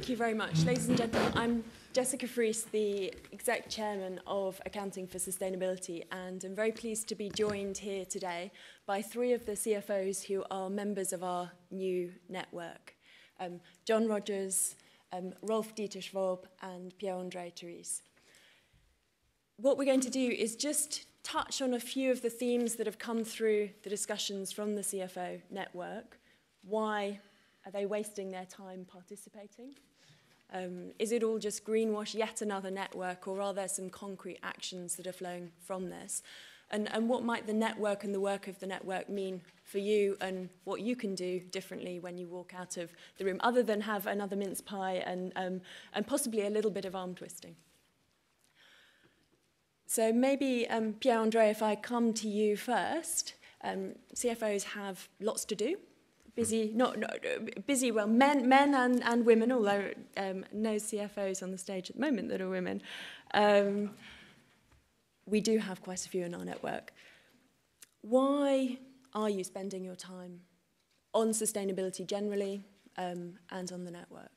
Thank you very much. Ladies and gentlemen, I'm Jessica Terisse, the Exec Chairman of Accounting for Sustainability, and I'm very pleased to be joined here today by three of the CFOs who are members of our new network. John Rogers, Rolf-Dieter Schwalb, and Pierre-André Terisse. What we're going to do is just touch on a few of the themes that have come through the discussions from the CFO network. Why are they wasting their time participating? Is it all just greenwash, yet another network, or are there some concrete actions that are flowing from this? And what might the network and the work of the network mean for you, and what you can do differently when you walk out of the room, other than have another mince pie and possibly a little bit of arm twisting? So maybe, Pierre-André, if I come to you first, CFOs have lots to do. Busy, busy, well, men and women, although no CFOs on the stage at the moment that are women. We do have quite a few in our network. Why are you spending your time on sustainability generally and on the network?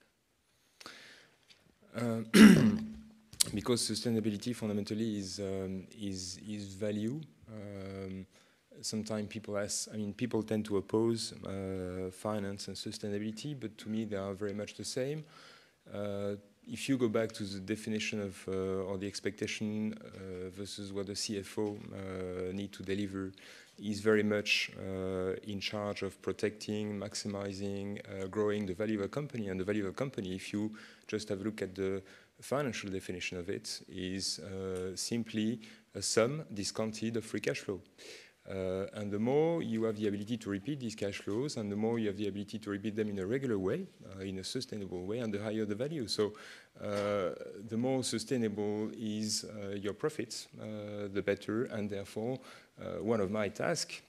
Because sustainability fundamentally is value. Sometimes people tend to oppose finance and sustainability, but to me they are very much the same. If you go back to the definition of or the expectation versus what the CFO need to deliver, is very much in charge of protecting, maximizing, growing the value of a company. And the value of a company, if you just have a look at the financial definition of it, is simply a sum discounted of free cash flow. And the more you have the ability to repeat these cash flows, and the more you have the ability to repeat them in a regular way, in a sustainable way, and the higher the value. So the more sustainable is your profits, the better. And therefore, one of my tasks,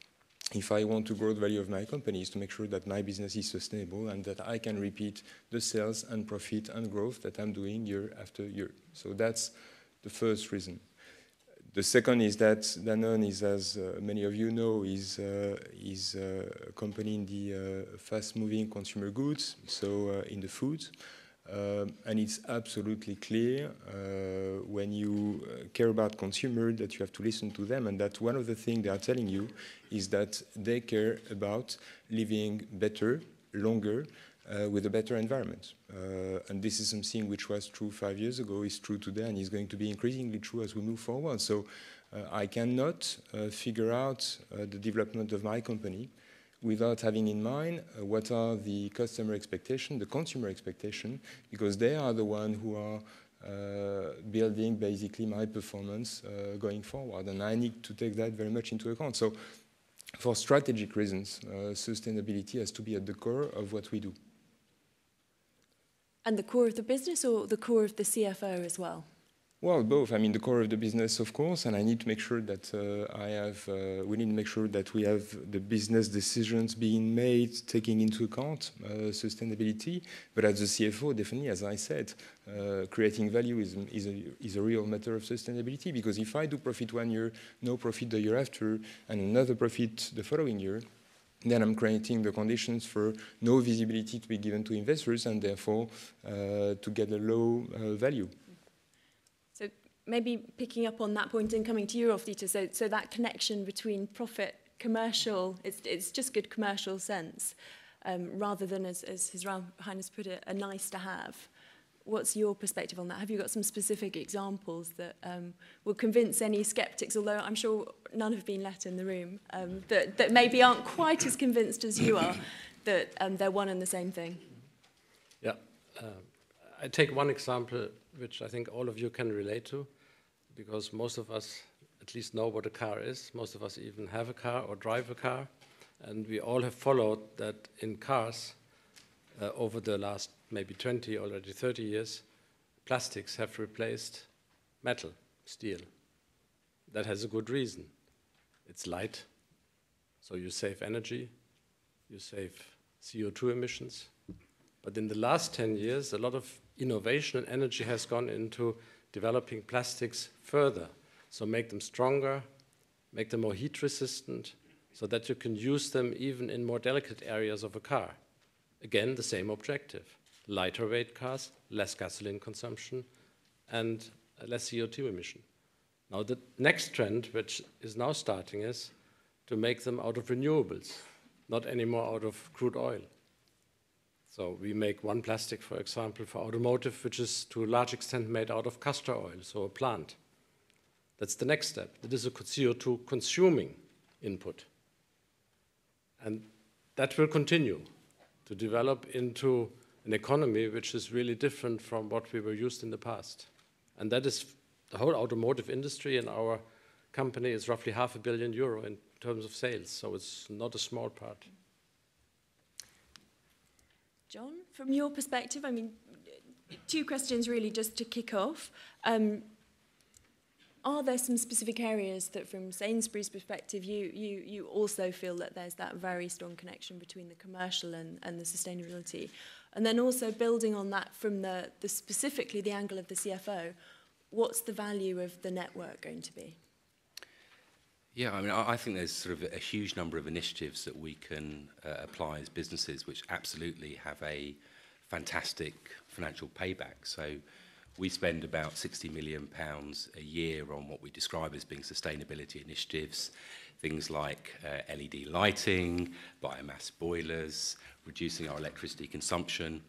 if I want to grow the value of my company, is to make sure that my business is sustainable and that I can repeat the sales and profit and growth that I'm doing year after year. So that's the first reason. The second is that Danone is, as many of you know, is a company in the fast-moving consumer goods, so in the food. And it's absolutely clear when you care about consumers that you have to listen to them, and that one of the things they are telling you is that they care about living better, longer, with a better environment. And this is something which was true 5 years ago, is true today, and is going to be increasingly true as we move forward. So I cannot figure out the development of my company without having in mind what are the customer expectations, the consumer expectations, because they are the ones who are building basically my performance going forward. And I need to take that very much into account. So for strategic reasons, sustainability has to be at the core of what we do. And the core of the business, or the core of the CFO as well? Well, both. I mean, the core of the business, of course, and I need to make sure that we need to make sure that we have the business decisions being made, taking into account sustainability. But as the CFO, definitely, as I said, creating value is a real matter of sustainability. Because if I do profit 1 year, no profit the year after, and another profit the following year, then I'm creating the conditions for no visibility to be given to investors, and therefore to get a low value. So maybe picking up on that point and coming to you, Rolf-Dieter, so that connection between profit, commercial, it's just good commercial sense, rather than, as His Royal Highness put it, a nice to have. What's your perspective on that? Have you got some specific examples that will convince any skeptics, although I'm sure none have been let in the room, that maybe aren't quite as convinced as you are that they're one and the same thing? Yeah, I take one example which I think all of you can relate to, because most of us at least know what a car is. Most of us even have a car or drive a car. And we all have followed that in cars, over the last maybe 20, already 30 years, plastics have replaced metal, steel. That has a good reason. It's light, so you save energy, you save CO2 emissions. But in the last 10 years, a lot of innovation and energy has gone into developing plastics further. So make them stronger, make them more heat resistant, so that you can use them even in more delicate areas of a car. Again, the same objective. lighter weight cars, less gasoline consumption, and less CO2 emission. Now the next trend, which is now starting, is to make them out of renewables, not anymore out of crude oil. So we make one plastic, for example, for automotive, which is to a large extent made out of castor oil, so a plant. That's the next step. That is a CO2 consuming input. And that will continue to develop into an economy which is really different from what we were used in the past. And that is the whole automotive industry, and our company is roughly €500 million in terms of sales, so it's not a small part. John, from your perspective, I mean, two questions really just to kick off. Are there some specific areas that from Sainsbury's perspective you also feel that there's that very strong connection between the commercial and the sustainability? And then also building on that from the specifically the angle of the CFO, what's the value of the network going to be? Yeah, I mean, I think there's sort of a huge number of initiatives that we can apply as businesses which absolutely have a fantastic financial payback. So we spend about £60 million a year on what we describe as being sustainability initiatives, things like LED lighting, biomass boilers, reducing our electricity consumption.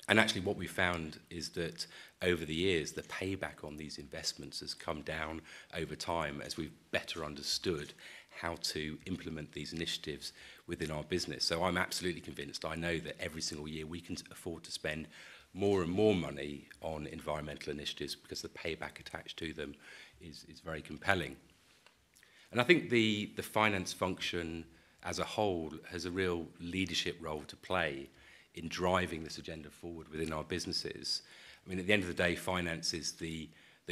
And actually what we found is that over the years, the payback on these investments has come down over time as we've better understood how to implement these initiatives within our business. So I'm absolutely convinced, I know that every single year we can afford to spend more and more money on environmental initiatives because the payback attached to them is very compelling. And I think the finance function as a whole has a real leadership role to play in driving this agenda forward within our businesses. I mean, at the end of the day, finance is the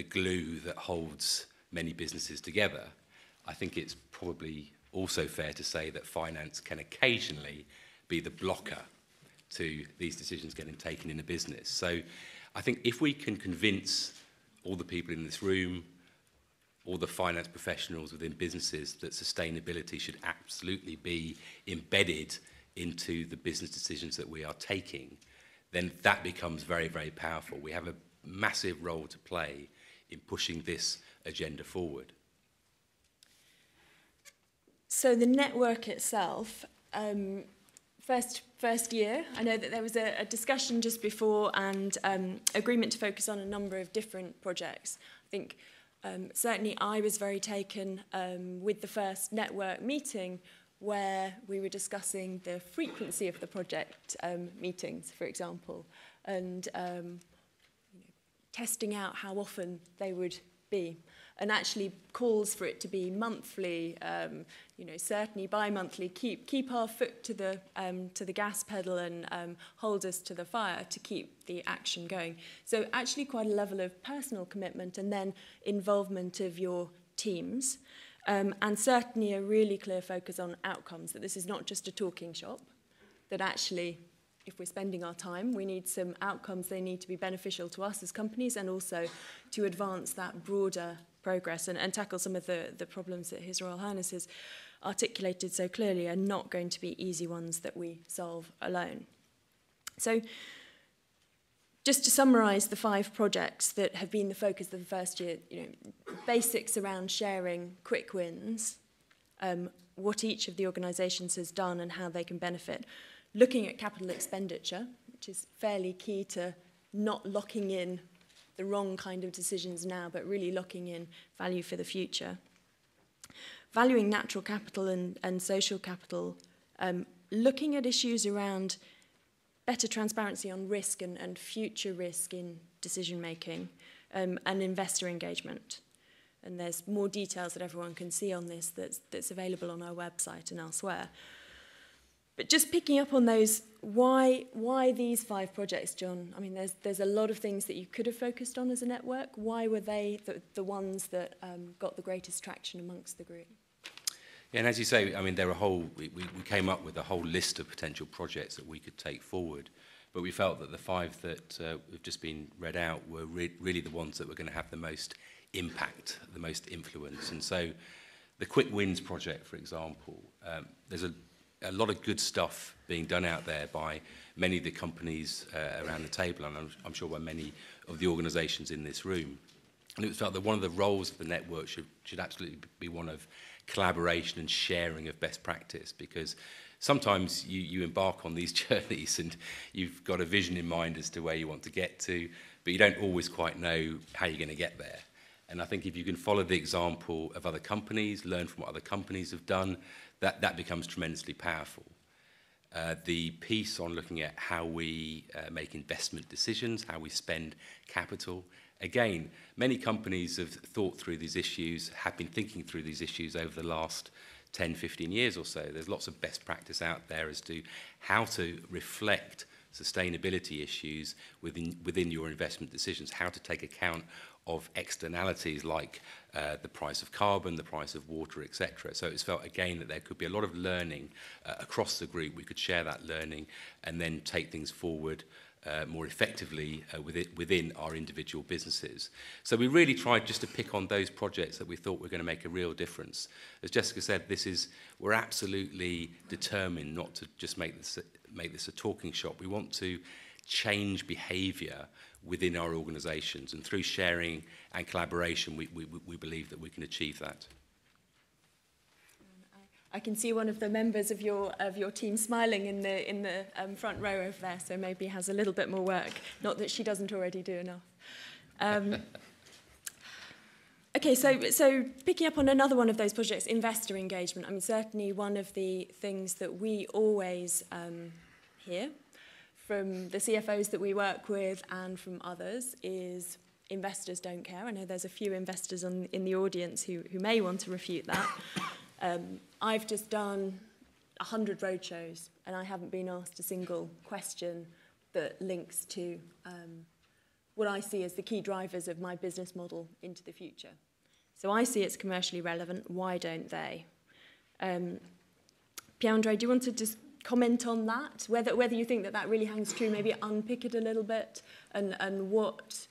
glue that holds many businesses together. I think it's probably also fair to say that finance can occasionally be the blocker to these decisions getting taken in a business. So I think if we can convince all the people in this room, all the finance professionals within businesses that sustainability should absolutely be embedded into the business decisions that we are taking, then that becomes very, very powerful. We have a massive role to play in pushing this agenda forward. So the network itself, first year, I know that there was a discussion just before and agreement to focus on a number of different projects. I think certainly I was very taken with the first network meeting where we were discussing the frequency of the project meetings, for example, and testing out how often they would be, and actually calls for it to be monthly, certainly bi-monthly, keep our foot to the gas pedal and hold us to the fire to keep the action going. So actually quite a level of personal commitment and then involvement of your teams. And certainly a really clear focus on outcomes, that this is not just a talking shop, that actually, if we're spending our time, we need some outcomes. They need to be beneficial to us as companies and also to advance that broader progress and tackle some of the problems that His Royal Highness has articulated so clearly are not going to be easy ones that we solve alone. So just to summarise the 5 projects that have been the focus of the first year, basics around sharing quick wins, what each of the organisations has done and how they can benefit, looking at capital expenditure, which is fairly key to not locking in the wrong kind of decisions now, but really locking in value for the future, valuing natural capital and social capital, looking at issues around better transparency on risk and future risk in decision-making, and investor engagement. And there's more details that everyone can see on this that's available on our website and elsewhere. But just picking up on those, why these 5 projects, John? I mean, there's a lot of things that you could have focused on as a network. Why were they the ones that got the greatest traction amongst the group? Yeah, and as you say, I mean, we came up with a whole list of potential projects that we could take forward, but we felt that the 5 that have just been read out were really the ones that were going to have the most impact, the most influence. And so the Quick Wins project, for example, there's a a lot of good stuff being done out there by many of the companies around the table, and I'm sure by many of the organisations in this room. And it was felt that one of the roles of the network should absolutely be one of collaboration and sharing of best practice, because sometimes you embark on these journeys and you've got a vision in mind as to where you want to get to, but you don't always quite know how you're going to get there. And I think if you can follow the example of other companies, learn from what other companies have done, that becomes tremendously powerful. The piece on looking at how we make investment decisions, how we spend capital. Again, many companies have thought through these issues, have been thinking through these issues over the last 10, 15 years or so. There's lots of best practice out there as to how to reflect sustainability issues within your investment decisions, how to take account of externalities like the price of carbon, the price of water, etc. So it's felt again that there could be a lot of learning across the group. We could share that learning and then take things forward more effectively within our individual businesses. So we really tried just to pick on those projects that we thought were going to make a real difference. As Jessica said, we're absolutely determined not to just make this a talking shop. We want to change behaviour within our organisations, and through sharing and collaboration, we believe that we can achieve that. I can see one of the members of your team smiling in the front row over there, so maybe has a little bit more work. Not that she doesn't already do enough. Okay, so picking up on another one of those projects, investor engagement. I mean, certainly one of the things that we always hear from the CFOs that we work with and from others is investors don't care. I know there's a few investors in the audience who may want to refute that. I've just done 100 roadshows and I haven't been asked a single question that links to what I see as the key drivers of my business model into the future. So I see it's commercially relevant. Why don't they? Pierre-André, do you want to just comment on that? Whether you think that really hangs true, maybe unpick it a little bit, and what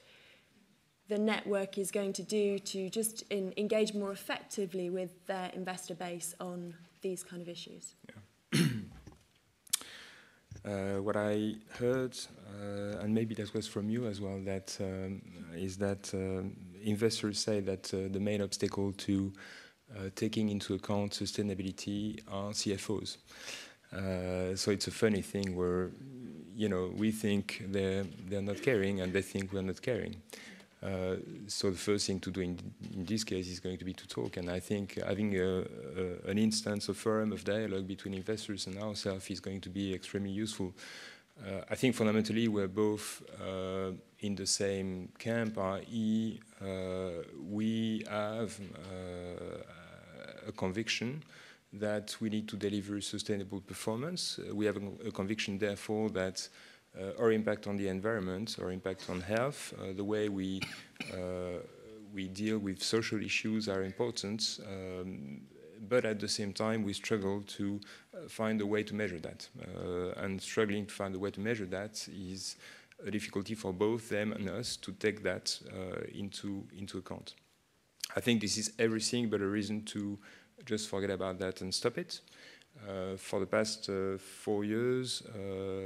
the network is going to do to just engage more effectively with their investor base on these kind of issues. Yeah. What I heard, and maybe that was from you as well, is that investors say that the main obstacle to taking into account sustainability are CFOs. So it's a funny thing where, we think they're not caring and they think we're not caring. So the first thing to do in this case is going to be to talk, and I think having an instance, a forum of dialogue between investors and ourselves is going to be extremely useful. I think fundamentally we're both in the same camp, i.e. We have a conviction that we need to deliver sustainable performance. We have a conviction, therefore, that our impact on the environment, our impact on health, the way we deal with social issues are important, but at the same time we struggle to find a way to measure that. And struggling to find a way to measure that is a difficulty for both them and us to take that into account. I think this is everything but a reason to just forget about that and stop it. For the past 4 years,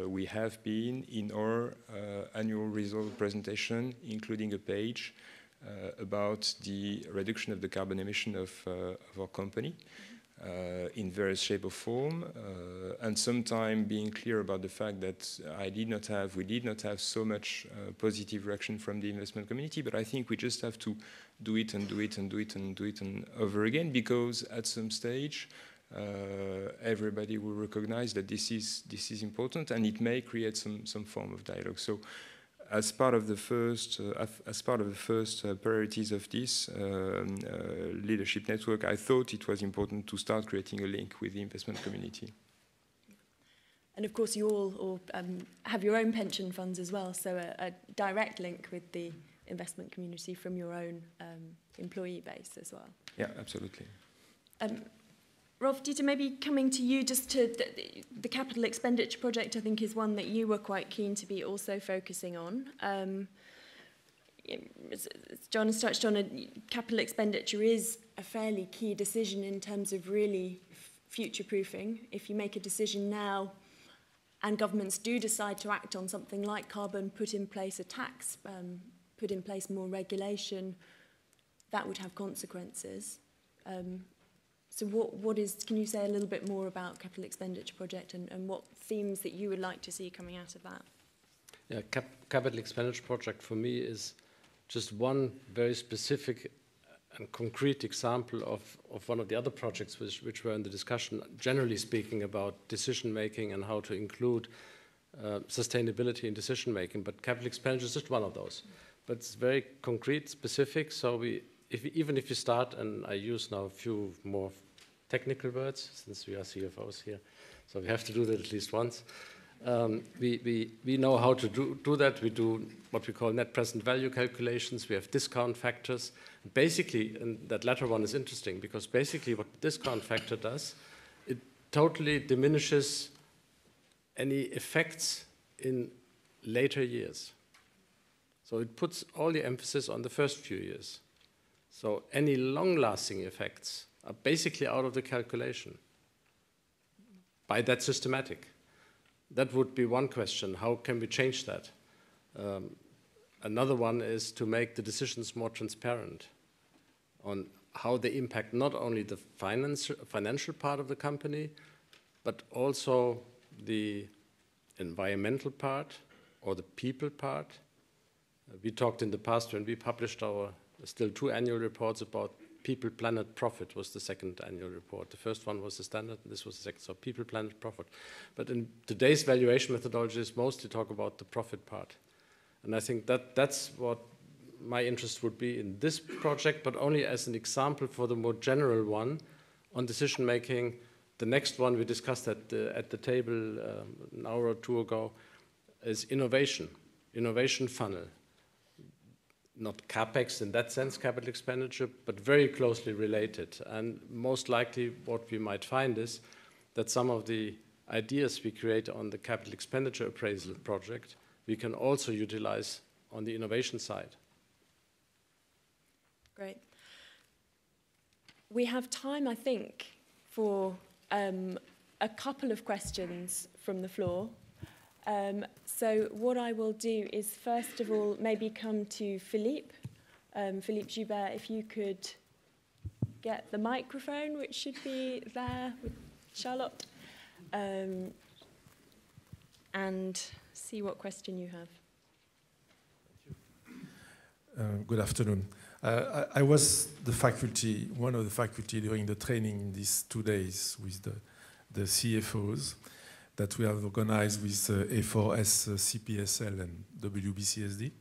we have been in our annual result presentation, including a page about the reduction of the carbon emission of our company in various shape or form, and sometime being clear about the fact that we did not have so much positive reaction from the investment community, but I think we just have to do it and do it and do it and do it and over again, because at some stage everybody will recognize that this is important, and it may create some form of dialogue. So as part of the first priorities of this leadership network, I thought it was important to start creating a link with the investment community. And of course you all have your own pension funds as well, so a direct link with the investment community from your own employee base as well. Yeah, absolutely. Rolf-Dieter, maybe coming to you, just to the capital expenditure project, I think is one that you were quite keen to be also focusing on. As John has touched on, capital expenditure is a fairly key decision in terms of really future-proofing. If you make a decision now and governments do decide to act on something like carbon, put in place a tax, put in place more regulation, that would have consequences. So can you say a little bit more about capital expenditure project and what themes that you would like to see coming out of that? Yeah, capital expenditure project for me is just one very specific and concrete example of one of the other projects which were in the discussion, generally speaking, about decision-making and how to include sustainability in decision-making. But capital expenditure is just one of those. But it's very concrete, specific, so even if you start, and I use now a few more technical words, since we are CFOs here, so we have to do that at least once. We know how to do that. We do what we call net present value calculations. We have discount factors. Basically, and that latter one is interesting, because basically what the discount factor does, it totally diminishes any effects in later years. So it puts all the emphasis on the first few years. So any long-lasting effects are basically out of the calculation by that systematic. That would be one question. How can we change that? Another one is to make the decisions more transparent on how they impact not only the financial part of the company, but also the environmental part or the people part. We talked in the past when we published our still 2 annual reports about People, Planet, Profit was the second annual report. The first one was the standard, and this was the second. So People, Planet, Profit. But in today's valuation methodologies, mostly talk about the profit part. And I think that's what my interest would be in this project, but only as an example for the more general one on decision making. The next one we discussed at the table an hour or two ago is innovation funnel. Not CapEx in that sense, capital expenditure, but very closely related. And most likely what we might find is that some of the ideas we create on the capital expenditure appraisal project, we can also utilize on the innovation side. Great. We have time, I think, for a couple of questions from the floor. So what I will do is, first of all, maybe come to Philippe. Philippe Joubert, if you could get the microphone, which should be there with Charlotte, and see what question you have. Good afternoon. I was one of the faculty during the training these 2 days with the CFOs that we have organized with A4S CPSL and WBCSD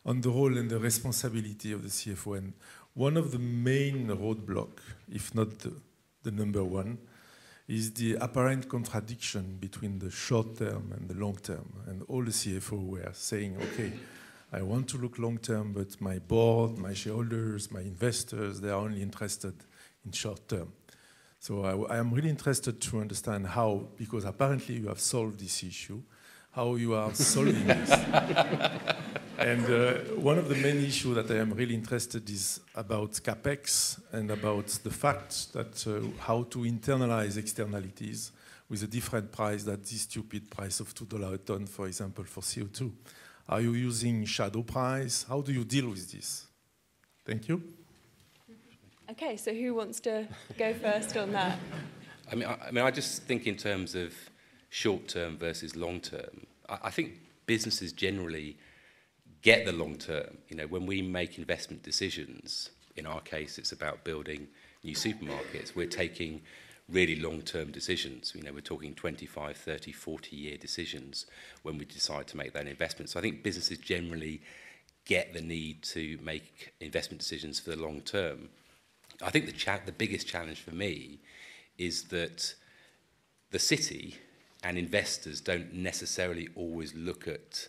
on the role and the responsibility of the CFO. And one of the main roadblocks, if not the number one, is the apparent contradiction between the short term and the long term. And all the CFO were saying, okay, I want to look long term, but my board, my shareholders, my investors, they are only interested in short term. So I am really interested to understand how, because apparently you have solved this issue, how you are solving this. And one of the main issues that I am really interested is about CapEx and about the fact that how to internalize externalities with a different price than this stupid price of $2 a ton, for example, for CO2. Are you using shadow price? How do you deal with this? Thank you. Okay, so who wants to go first on that? I mean, I just think in terms of short term versus long term. I think businesses generally get the long term. You know, when we make investment decisions, in our case, it's about building new supermarkets. We're taking really long-term decisions. You know, we're talking 25, 30, 40-year decisions when we decide to make that investment. So I think businesses generally get the need to make investment decisions for the long term. I think the biggest challenge for me is that the city and investors don't necessarily always look at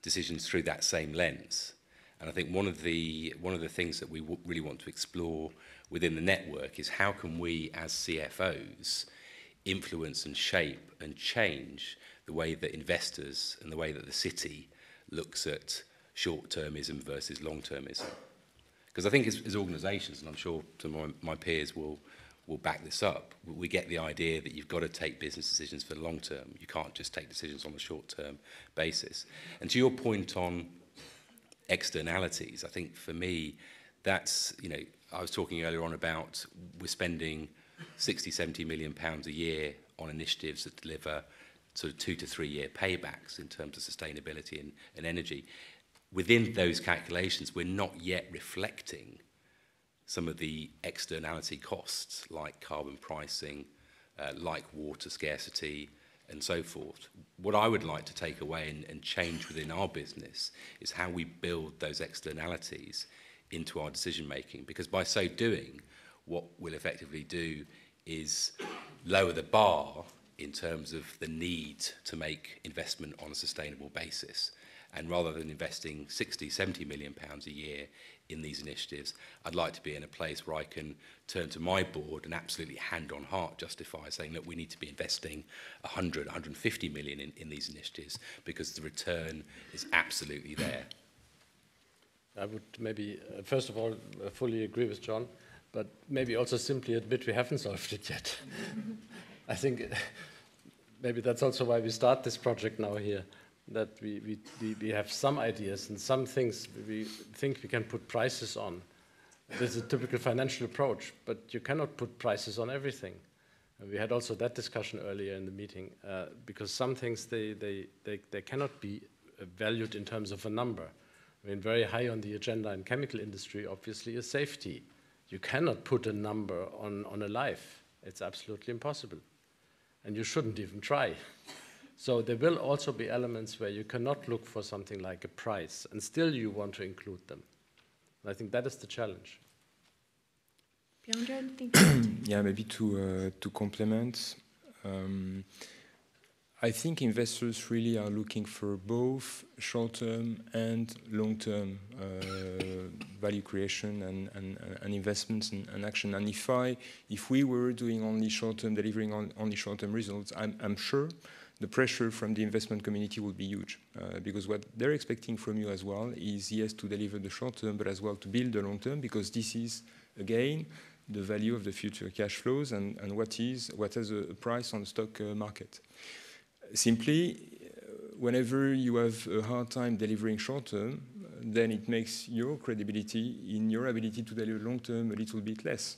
decisions through that same lens. And I think one of the things that we really want to explore within the network is how can we as CFOs influence and shape and change the way that investors and the way that the city looks at short-termism versus long-termism. Because I think as organisations, and I'm sure some of my peers will will back this up. We get the idea that you've got to take business decisions for the long term. You can't just take decisions on a short-term basis. And to your point on externalities, I think for me, that's, you know, I was talking earlier on about we're spending 60, 70 million pounds a year on initiatives that deliver sort of 2 to 3 year paybacks in terms of sustainability and energy. Within those calculations, we're not yet reflecting some of the externality costs like carbon pricing, like water scarcity, and so forth. What I would like to take away and change within our business is how we build those externalities into our decision making, because by so doing, what we'll effectively do is lower the bar in terms of the need to make investment on a sustainable basis. And rather than investing 60, 70 million pounds a year in these initiatives, I'd like to be in a place where I can turn to my board and absolutely hand on heart justify saying that we need to be investing 100, 150 million in these initiatives because the return is absolutely there. I would maybe, first of all, fully agree with John, but maybe also simply admit we haven't solved it yet. I think maybe that's also why we start this project now here, that we have some ideas and some things we think we can put prices on. This is a typical financial approach, but you cannot put prices on everything. And we had also that discussion earlier in the meeting, because some things, they cannot be valued in terms of a number. I mean, very high on the agenda in chemical industry, obviously, is safety. You cannot put a number on a life. It's absolutely impossible. And you shouldn't even try. So there will also be elements where you cannot look for something like a price, and still you want to include them. And I think that is the challenge. Pierre-André, anything? Yeah, maybe to complement. I think investors really are looking for both short-term and long-term value creation and investments and action. And if we were doing only short-term, delivering only short-term results, I'm sure the pressure from the investment community will be huge, because what they're expecting from you as well is, yes, to deliver the short-term, but as well to build the long-term, because this is, again, the value of the future cash flows and what has a price on the stock market. Simply, whenever you have a hard time delivering short-term, then it makes your credibility in your ability to deliver long-term a little bit less.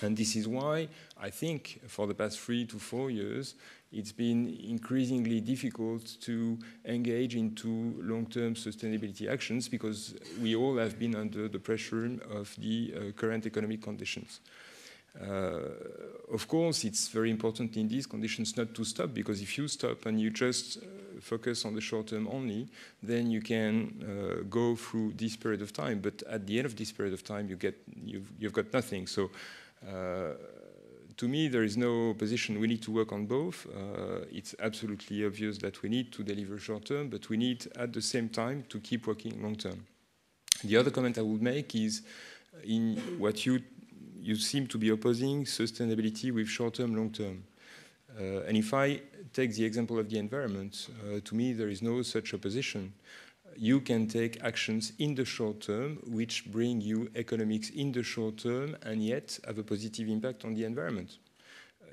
And this is why I think for the past 3 to 4 years, it's been increasingly difficult to engage into long-term sustainability actions, because we all have been under the pressure of the current economic conditions. Of course, it's very important in these conditions not to stop, because if you stop and you just focus on the short term only, then you can go through this period of time. But at the end of this period of time, you've got nothing. So to me, there is no opposition. We need to work on both. It's absolutely obvious that we need to deliver short term, but we need at the same time to keep working long term. The other comment I would make is in what you seem to be opposing sustainability with short-term, long-term. And if I take the example of the environment, to me there is no such opposition. You can take actions in the short term which bring you economics in the short term and yet have a positive impact on the environment.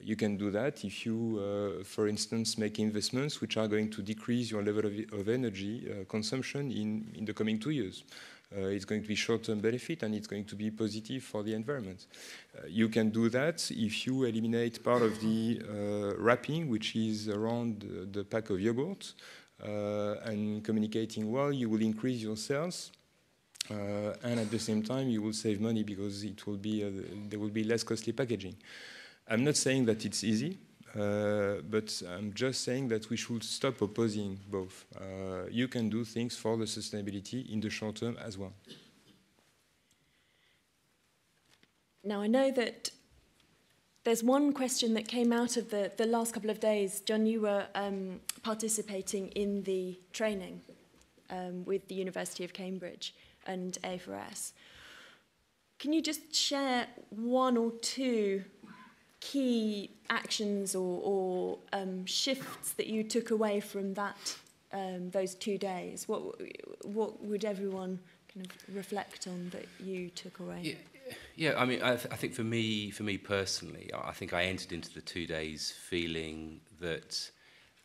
You can do that if you, for instance, make investments which are going to decrease your level of energy consumption in the coming 2 years. It's going to be short-term benefit and it's going to be positive for the environment. You can do that if you eliminate part of the wrapping, which is around the pack of yogurt, and communicating well, you will increase your sales, and at the same time you will save money because it will be there will be less costly packaging. I'm not saying that it's easy. But I'm just saying that we should stop opposing both. You can do things for the sustainability in the short term as well. Now, I know that there's one question that came out of the last couple of days. John, you were participating in the training with the University of Cambridge and A4S. Can you just share one or two key actions or shifts that you took away from that those 2 days? What would everyone kind of reflect on that you took away? Yeah, I mean, I think for me personally, I think I entered into the 2 days feeling that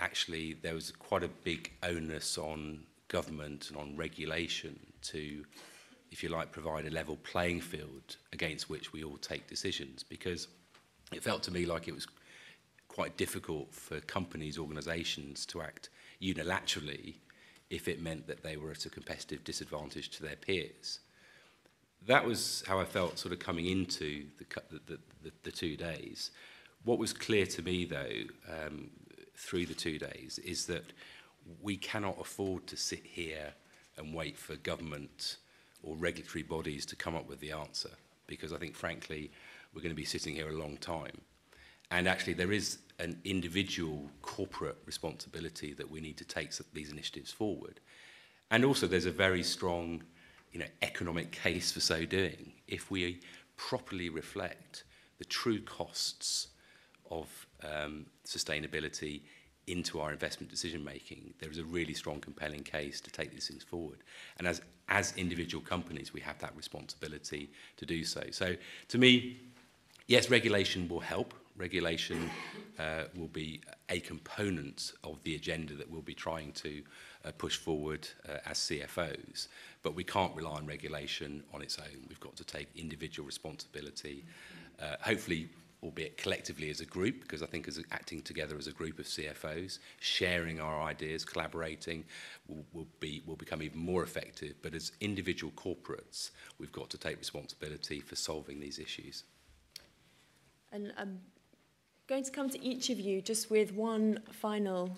actually there was quite a big onus on government and on regulation to, if you like, provide a level playing field against which we all take decisions, because it felt to me like it was quite difficult for companies, organisations to act unilaterally if it meant that they were at a competitive disadvantage to their peers. That was how I felt sort of coming into the 2 days. What was clear to me, though, through the 2 days is that we cannot afford to sit here and wait for government or regulatory bodies to come up with the answer, because I think, frankly, we're going to be sitting here a long time. And actually, there is an individual corporate responsibility that we need to take these initiatives forward. And also, there's a very strong economic case for so doing. If we properly reflect the true costs of sustainability into our investment decision making, there is a really strong, compelling case to take these things forward. And as individual companies, we have that responsibility to do so. So to me, yes, regulation will help. Regulation will be a component of the agenda that we'll be trying to push forward as CFOs. But we can't rely on regulation on its own. We've got to take individual responsibility, hopefully, albeit collectively as a group, because I think acting together as a group of CFOs, sharing our ideas, collaborating, will become even more effective. But as individual corporates, we've got to take responsibility for solving these issues. And I'm going to come to each of you just with one final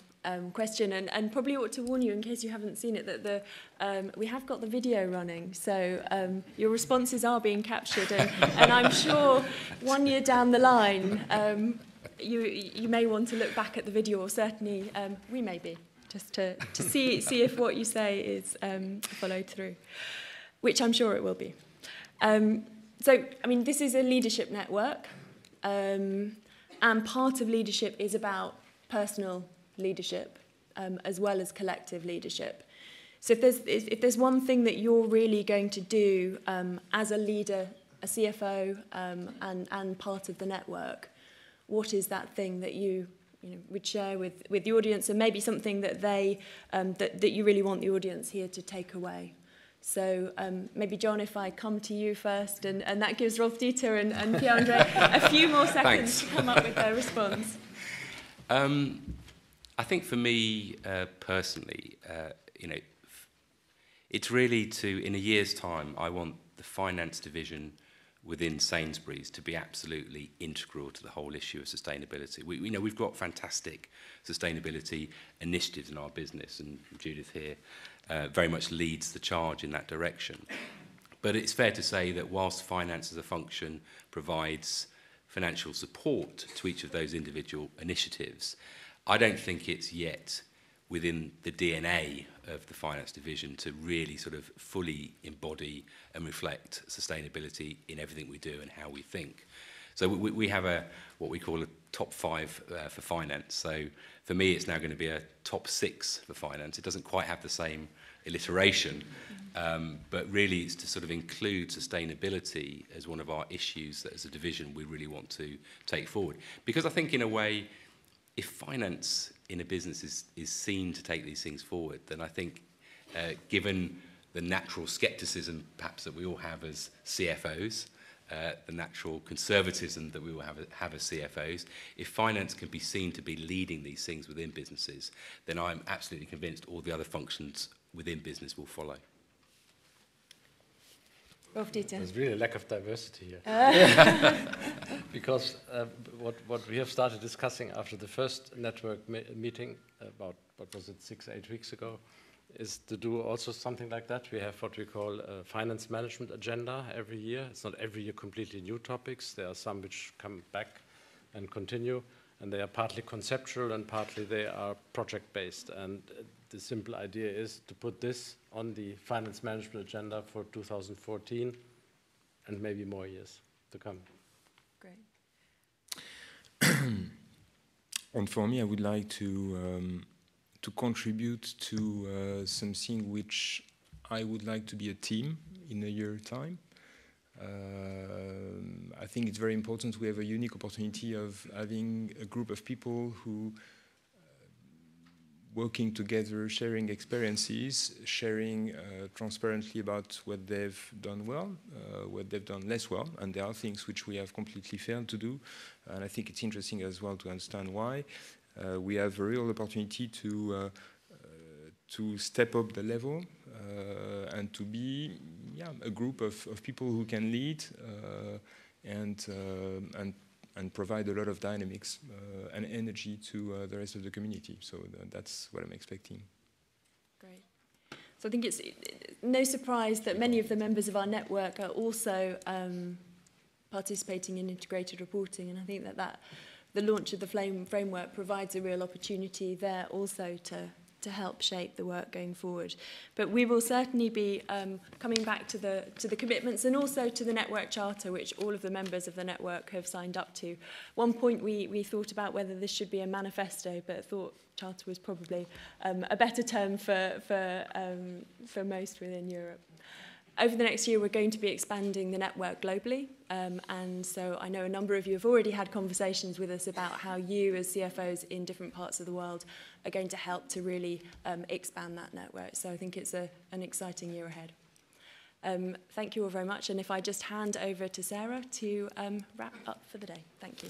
question, and probably ought to warn you in case you haven't seen it that we have got the video running, so your responses are being captured, and I'm sure 1 year down the line you may want to look back at the video, or certainly we may be, just to see if what you say is followed through, which I'm sure it will be. So, I mean, this is a leadership network. And part of leadership is about personal leadership as well as collective leadership. So if there's one thing that you're really going to do as a leader, a CFO, and part of the network, what is that thing that you would share with the audience, and maybe something that that you really want the audience here to take away? So maybe, John, if I come to you first, and that gives Rolf-Dieter and Pierre-André a few more seconds to come up with their response. I think for me personally, it's really in a year's time, I want the finance division within Sainsbury's to be absolutely integral to the whole issue of sustainability. We've got fantastic sustainability initiatives in our business, and Judith here very much leads the charge in that direction. But it's fair to say that whilst finance as a function provides financial support to each of those individual initiatives, I don't think it's yet within the DNA of the finance division to really sort of fully embody and reflect sustainability in everything we do and how we think. So we have what we call a top 5 for finance. So for me, it's now going to be a top 6 for finance. It doesn't quite have the same alliteration, but really it's to sort of include sustainability as one of our issues that as a division we really want to take forward. Because I think in a way, if finance in a business is seen to take these things forward, then I think given the natural scepticism perhaps that we all have as CFOs, the natural conservatism that we will have as CFOs, if finance can be seen to be leading these things within businesses, then I'm absolutely convinced all the other functions within business will follow. Rolf-Dieter. There's really a lack of diversity here. Because what we have started discussing after the first network meeting about, what was it, 6-8 weeks ago, is to do also something like that. We have what we call a finance management agenda every year. It's not every year completely new topics. There are some which come back and continue, and they are partly conceptual and partly they are project-based. And the simple idea is to put this on the finance management agenda for 2014 and maybe more years to come. Great. And for me, I would like to contribute to something which I would like to be a team in a year's time. I think it's very important we have a unique opportunity of having a group of people who working together, sharing experiences, sharing transparently about what they've done well, what they've done less well, and there are things which we have completely failed to do, and I think it's interesting as well to understand why. We have a real opportunity to step up the level and to be a group of people who can lead and provide a lot of dynamics and energy to the rest of the community. So that's what I'm expecting. Great. So I think it's no surprise that many of the members of our network are also participating in integrated reporting, and I think that the launch of the framework provides a real opportunity there also to help shape the work going forward. But we will certainly be coming back to the commitments and also to the network charter, which all of the members of the network have signed up to. One point we thought about whether this should be a manifesto, but thought charter was probably a better term for most within Europe. Over the next year, we're going to be expanding the network globally. And so I know a number of you have already had conversations with us about how you as CFOs in different parts of the world are going to help to really expand that network. So I think it's an exciting year ahead. Thank you all very much. And if I just hand over to Sarah to wrap up for the day. Thank you.